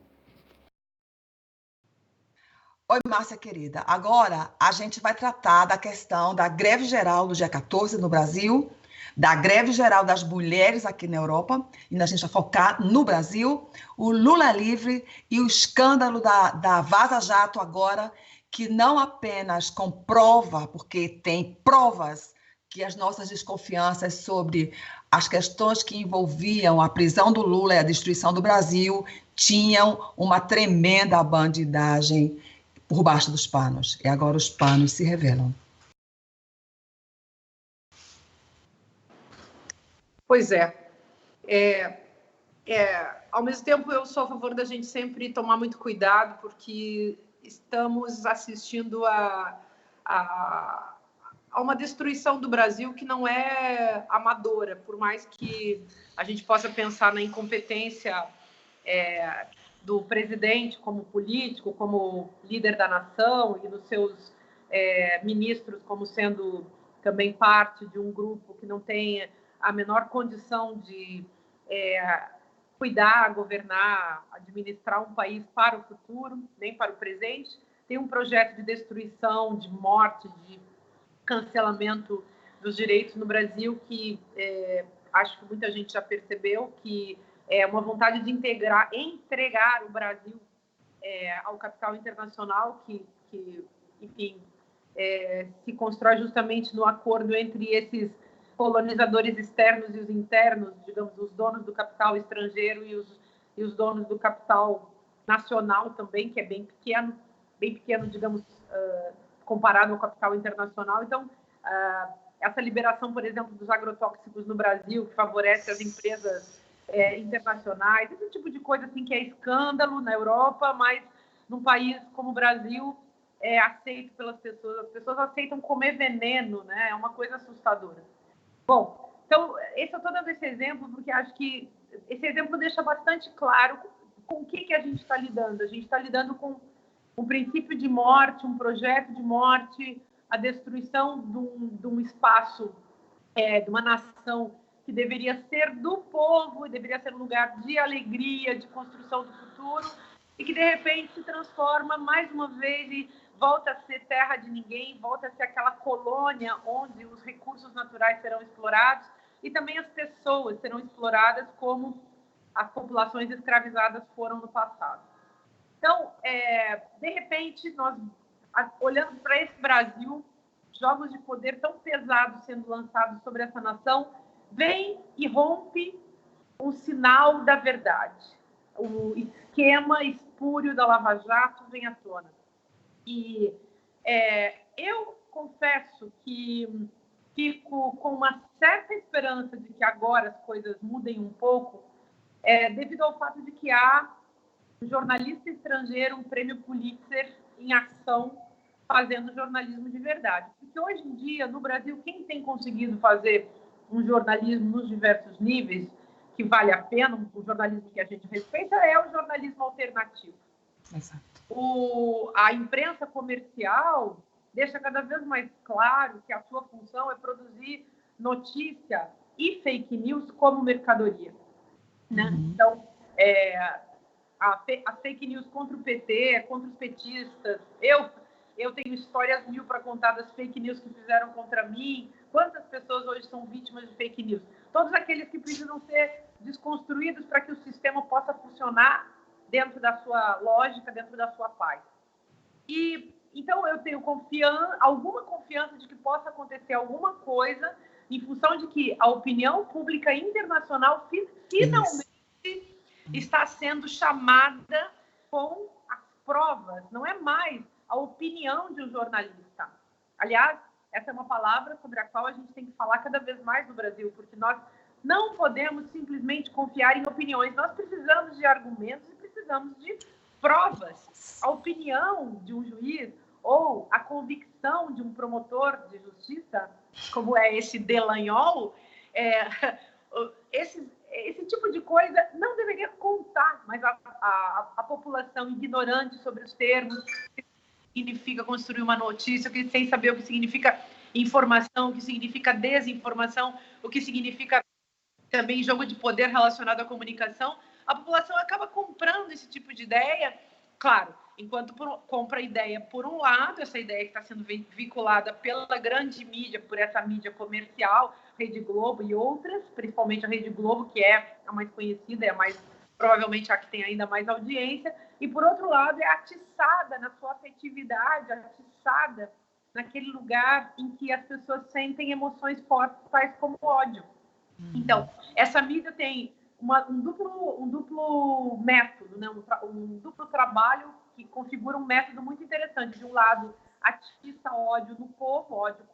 Oi, Márcia querida. Agora a gente vai tratar da questão da greve geral do dia 14 no Brasil, da greve geral das mulheres aqui na Europa, e a gente vai focar no Brasil, o Lula livre e o escândalo da Vaza Jato agora, que não apenas comprova, porque tem provas que as nossas desconfianças sobre as questões que envolviam a prisão do Lula e a destruição do Brasil tinham uma tremenda bandidagem por baixo dos panos. E agora os panos se revelam. Pois ao mesmo tempo eu sou a favor da gente sempre tomar muito cuidado, porque estamos assistindo a uma destruição do Brasil que não é amadora, por mais que a gente possa pensar na incompetência do presidente como político, como líder da nação, e dos seus ministros como sendo também parte de um grupo que não tem a menor condição de cuidar, governar, administrar um país para o futuro, nem para o presente. Tem um projeto de destruição, de morte, de cancelamento dos direitos no Brasil que acho que muita gente já percebeu, que é uma vontade de entregar o Brasil ao capital internacional que enfim, se constrói justamente no acordo entre esses colonizadores externos e os internos, digamos, os donos do capital estrangeiro e os donos do capital nacional também, que é bem pequeno, digamos, comparado ao capital internacional. Então, essa liberação, por exemplo, dos agrotóxicos no Brasil, que favorece as empresas internacionais, esse tipo de coisa assim que é escândalo na Europa, mas num país como o Brasil é aceito pelas pessoas. As pessoas aceitam comer veneno, né? É uma coisa assustadora. Bom, então, eu estou dando esse exemplo porque acho que esse exemplo deixa bastante claro com o que a gente está lidando. A gente está lidando com um princípio de morte, um projeto de morte, a destruição de um espaço, de uma nação que deveria ser do povo, deveria ser um lugar de alegria, de construção do futuro, e que, de repente, se transforma mais uma vez e volta a ser terra de ninguém, volta a ser aquela colônia onde os recursos naturais serão explorados e também as pessoas serão exploradas como as populações escravizadas foram no passado. Então, de repente, nós, olhando para esse Brasil, jogos de poder tão pesados sendo lançados sobre essa nação, vem e rompe um sinal da verdade. O esquema espúrio da Lava Jato vem à tona. E eu confesso que fico com uma certa esperança de que agora as coisas mudem um pouco, devido ao fato de que há um jornalista estrangeiro, um prêmio Pulitzer em ação, fazendo jornalismo de verdade. Porque hoje em dia, no Brasil, quem tem conseguido fazer um jornalismo nos diversos níveis, que vale a pena, um jornalismo que a gente respeita, é o jornalismo alternativo. Exato. A imprensa comercial, deixa cada vez mais claro que a sua função é produzir notícia e fake news como mercadoria, né? Então, a fake news contra o PT, contra os petistas. Eu tenho histórias mil para contar das fake news que fizeram contra mim. Quantas pessoas hoje são vítimas de fake news? Todos aqueles que precisam ser desconstruídos para que o sistema possa funcionar dentro da sua lógica, dentro da sua paz. E então eu tenho alguma confiança de que possa acontecer alguma coisa em função de que a opinião pública internacional finalmente está sendo chamada com as provas, não é mais a opinião de um jornalista. Aliás, essa é uma palavra sobre a qual a gente tem que falar cada vez mais no Brasil, porque nós não podemos simplesmente confiar em opiniões, nós precisamos de argumentos e precisamos de provas. A opinião de um juiz ou a convicção de um promotor de justiça, como é esse Delanhol, esse tipo de coisa não deveria contar, mas a população ignorante sobre os termos, o que significa construir uma notícia, sem saber o que significa informação, o que significa desinformação, o que significa também jogo de poder relacionado à comunicação, a população acaba comprando esse tipo de ideia, claro, enquanto compra a ideia por um lado, essa ideia que está sendo vinculada pela grande mídia, por essa mídia comercial, Rede Globo e outras, principalmente a Rede Globo, que é a mais conhecida, é a mais, provavelmente a que tem ainda mais audiência, e por outro lado é atiçada na sua afetividade, atiçada naquele lugar em que as pessoas sentem emoções fortes, tais como ódio. Então, essa mídia tem um duplo método, né? um duplo trabalho que configura um método muito interessante. De um lado, atiça ódio no povo, ódio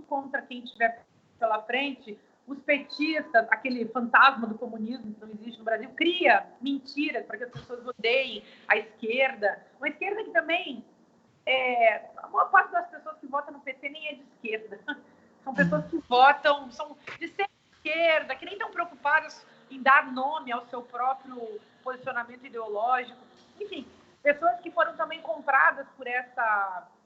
contra quem estiver pela frente. Os petistas, aquele fantasma do comunismo que não existe no Brasil, cria mentiras para que as pessoas odeiem a esquerda. Uma esquerda que também, a maior parte das pessoas que votam no PT nem é de esquerda. São pessoas que votam, são de centro-esquerda, que nem estão preocupadas em dar nome ao seu próprio posicionamento ideológico. Enfim, pessoas que foram também compradas por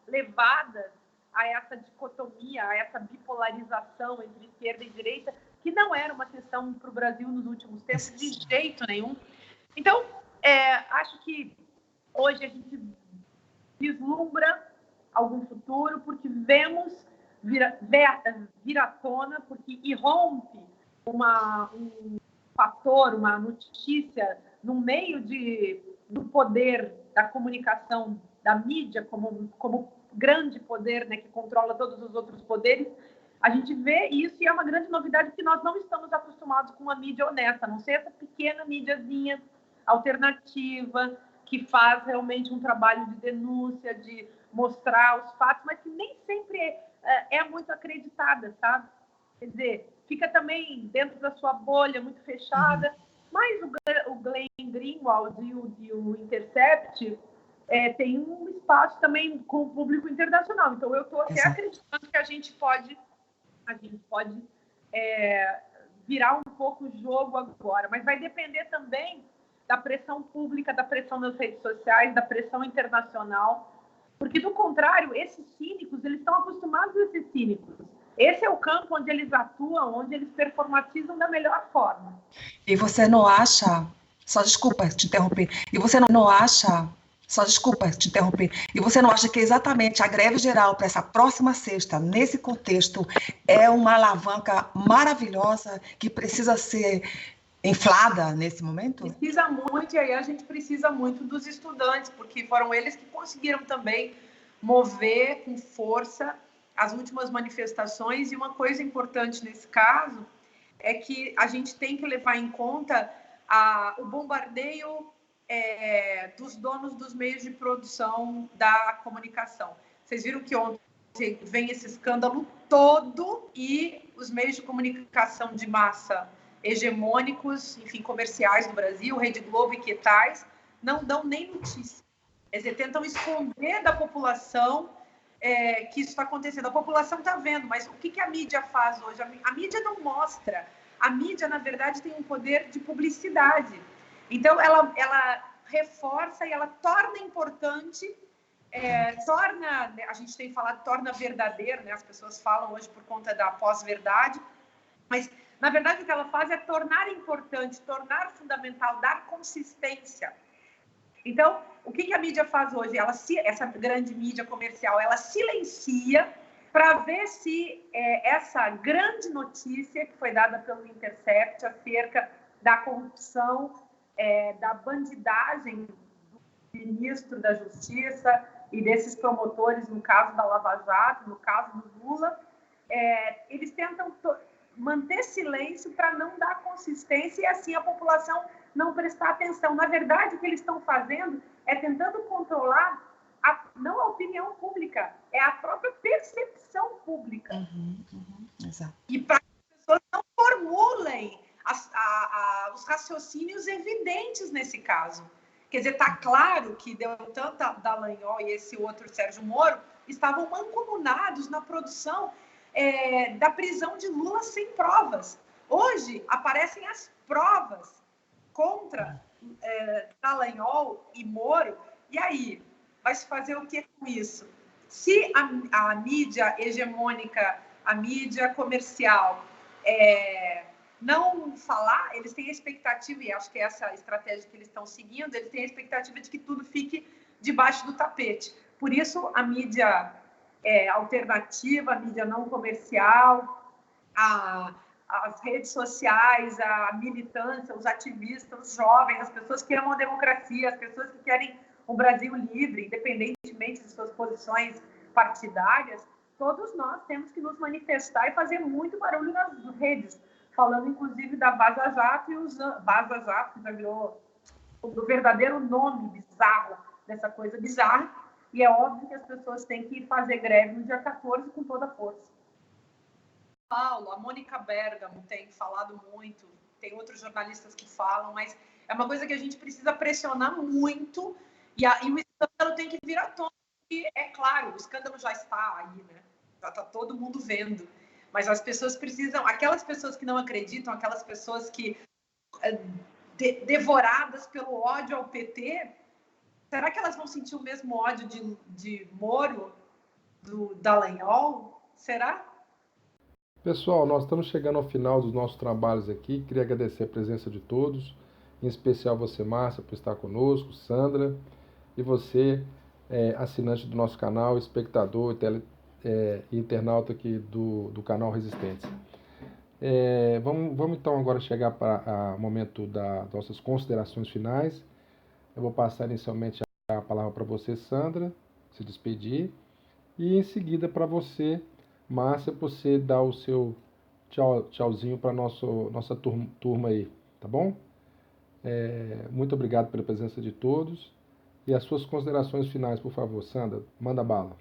levadas a essa dicotomia, a essa bipolarização entre esquerda e direita, que não era uma questão para o Brasil nos últimos tempos, de jeito nenhum. Então, acho que hoje a gente vislumbra algum futuro, porque vemos vir à tona, porque irrompe um fator, uma notícia no meio do poder da comunicação, da mídia como grande poder, né, que controla todos os outros poderes. A gente vê isso e é uma grande novidade, porque nós não estamos acostumados com uma mídia honesta, a não ser essa pequena mídiazinha alternativa, que faz realmente um trabalho de denúncia, de mostrar os fatos, mas que nem sempre é muito acreditada, sabe? Quer dizer, fica também dentro da sua bolha, muito fechada, mas o Glenn Greenwald e o Intercept tem um espaço também com o público internacional. Então, eu estou até acreditando que a gente pode virar um pouco o jogo agora, mas vai depender também da pressão pública, da pressão nas redes sociais, da pressão internacional, porque, do contrário, esses cínicos, eles estão acostumados a ser cínicos. Esse é o campo onde eles atuam, onde eles performatizam da melhor forma. E você não acha... Só desculpa te interromper. E você não acha... Só desculpa te interromper. E você não acha que exatamente a greve geral para essa próxima sexta, nesse contexto, é uma alavanca maravilhosa que precisa ser inflada nesse momento? Precisa muito, e aí a gente precisa muito dos estudantes, porque foram eles que conseguiram também mover com força as últimas manifestações. E uma coisa importante nesse caso é que a gente tem que levar em conta o bombardeio dos donos dos meios de produção da comunicação. Vocês viram que ontem vem esse escândalo todo e os meios de comunicação de massa hegemônicos, enfim, comerciais do Brasil, Rede Globo e que tais, não dão nem notícia. Quer dizer, tentam esconder da população que isso está acontecendo. A população está vendo, mas o que a mídia faz hoje? A mídia não mostra. A mídia, na verdade, tem um poder de publicidade. Então, ela reforça e ela torna importante a gente tem falado, torna verdadeiro, né? As pessoas falam hoje por conta da pós-verdade, mas, na verdade, o que ela faz é tornar importante, tornar fundamental, dar consistência. Então, o que a mídia faz hoje? Essa grande mídia comercial, ela silencia para ver se essa grande notícia que foi dada pelo Intercept acerca da corrupção, da bandidagem do ministro da Justiça e desses promotores, no caso da Lava Jato, no caso do Lula, eles tentam manter silêncio para não dar consistência e assim a população não prestar atenção. Na verdade, o que eles estão fazendo é tentando controlar não a opinião pública, é a própria percepção pública. Exato. E para que as pessoas não formulem os raciocínios evidentes nesse caso. Quer dizer, está claro que tanto a Dallagnol e esse outro Sérgio Moro estavam mancomunados na produção da prisão de Lula sem provas. Hoje aparecem as provas contra Dallagnol e Moro. E aí, vai se fazer o que com isso? Se a mídia hegemônica, a mídia comercial, não falar, eles têm a expectativa, e acho que é essa estratégia que eles estão seguindo, eles têm a expectativa de que tudo fique debaixo do tapete. Por isso, a mídia alternativa, a mídia não comercial, as redes sociais, a militância, os ativistas, os jovens, as pessoas que amam a democracia, as pessoas que querem um Brasil livre, independentemente de suas posições partidárias, todos nós temos que nos manifestar e fazer muito barulho nas redes, falando inclusive da Vaza Jato, Vaza Jato, que já virou o verdadeiro nome bizarro dessa coisa bizarra, e é óbvio que as pessoas têm que fazer greve no dia 14 com toda a força. Paulo, a Mônica Bergamo tem falado muito, tem outros jornalistas que falam, mas é uma coisa que a gente precisa pressionar muito e o escândalo tem que vir à tona. E, é claro, o escândalo já está aí, né? Já está todo mundo vendo. Mas as pessoas precisam, aquelas pessoas que não acreditam, aquelas pessoas que devoradas pelo ódio ao PT, será que elas vão sentir o mesmo ódio de Moro, do Dallagnol? Será? Pessoal, nós estamos chegando ao final dos nossos trabalhos aqui. Queria agradecer a presença de todos, em especial você, Márcia, por estar conosco, Sandra, e você, assinante do nosso canal, espectador e internauta aqui do canal Resistência. Vamos então agora chegar para o momento das nossas considerações finais. Eu vou passar inicialmente a palavra para você, Sandra, se despedir, e em seguida para você, Márcia, por você dar o seu tchauzinho para nossa turma aí, tá bom? Muito obrigado pela presença de todos. E as suas considerações finais, por favor, Sandra, manda bala.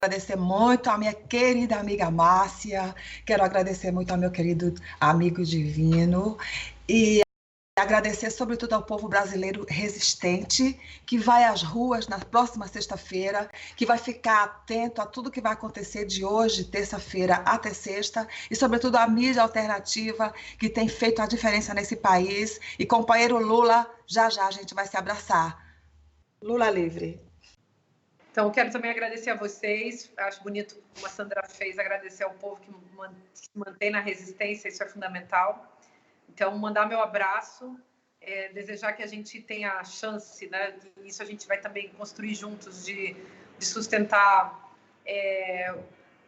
Agradecer muito à minha querida amiga Márcia, quero agradecer muito ao meu querido amigo Divino e agradecer sobretudo ao povo brasileiro resistente que vai às ruas na próxima sexta-feira, que vai ficar atento a tudo que vai acontecer de hoje, terça-feira até sexta, e sobretudo à mídia alternativa que tem feito a diferença nesse país. E companheiro Lula, já a gente vai se abraçar. Lula livre. Então, quero também agradecer a vocês. Acho bonito como a Sandra fez, agradecer ao povo que se mantém na resistência, isso é fundamental. Então, mandar meu abraço, desejar que a gente tenha a chance, né? Isso a gente vai também construir juntos, de sustentar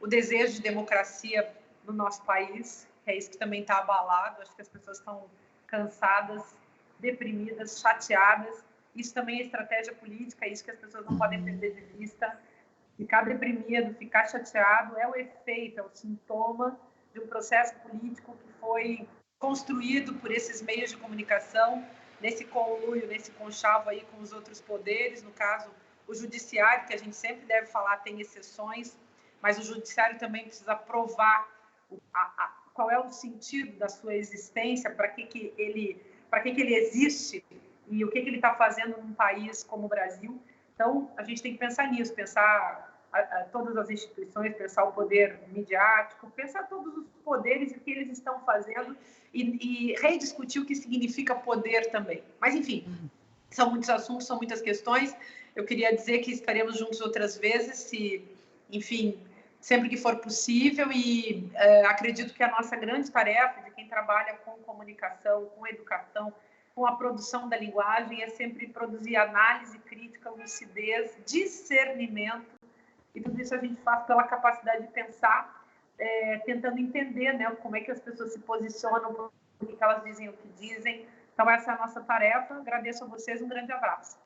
o desejo de democracia no nosso país, que é isso que também está abalado. Acho que as pessoas estão cansadas, deprimidas, chateadas. Isso também é estratégia política, é isso que as pessoas não podem perder de vista. Ficar deprimido, ficar chateado é o efeito, é o sintoma de um processo político que foi construído por esses meios de comunicação, nesse conluio, nesse conchavo aí com os outros poderes, no caso, o judiciário, que a gente sempre deve falar, tem exceções, mas o judiciário também precisa provar qual é o sentido da sua existência, para que ele existe e o que ele está fazendo num país como o Brasil. Então, a gente tem que pensar nisso, pensar todas as instituições, pensar o poder midiático, pensar todos os poderes e o que eles estão fazendo e rediscutir o que significa poder também. Mas, enfim, São muitos assuntos, são muitas questões. Eu queria dizer que estaremos juntos outras vezes, se, enfim, sempre que for possível. E acredito que a nossa grande tarefa de quem trabalha com comunicação, com educação, com a produção da linguagem, é sempre produzir análise crítica, lucidez, discernimento. E tudo isso a gente faz pela capacidade de pensar, tentando entender, né, como é que as pessoas se posicionam, por que elas dizem o que dizem. Então, essa é a nossa tarefa. Agradeço a vocês, um grande abraço.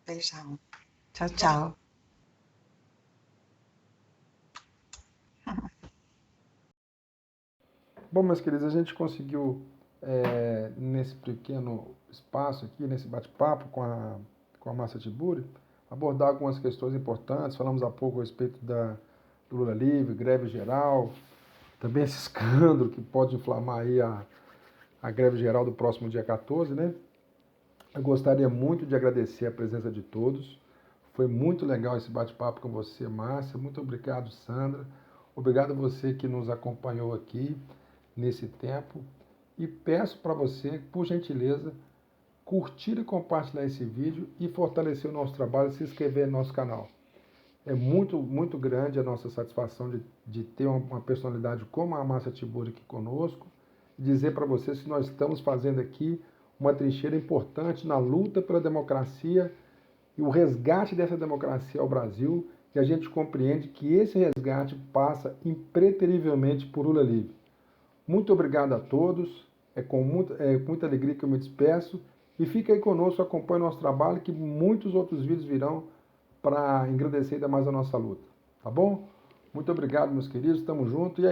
Beijão. Tchau, tchau. Bom, meus queridos, a gente conseguiu, nesse pequeno espaço aqui, nesse bate-papo com a Márcia Tiburi, abordar algumas questões importantes. Falamos há pouco a respeito do Lula Livre, greve geral, também esse escândalo que pode inflamar aí a greve geral do próximo dia 14, né? Eu gostaria muito de agradecer a presença de todos. Foi muito legal esse bate-papo com você, Márcia. Muito obrigado, Sandra. Obrigado a você que nos acompanhou aqui nesse tempo. E peço para você, por gentileza, curtir e compartilhar esse vídeo e fortalecer o nosso trabalho e se inscrever no nosso canal. É muito, muito grande a nossa satisfação de ter uma personalidade como a Márcia Tiburi aqui conosco. Dizer para vocês que nós estamos fazendo aqui uma trincheira importante na luta pela democracia e o resgate dessa democracia ao Brasil, e a gente compreende que esse resgate passa impreterivelmente por Lula Livre. Muito obrigado a todos, é com muita alegria que eu me despeço, e fique aí conosco, acompanhe o nosso trabalho, que muitos outros vídeos virão para engrandecer ainda mais a nossa luta, tá bom? Muito obrigado, meus queridos, estamos juntos.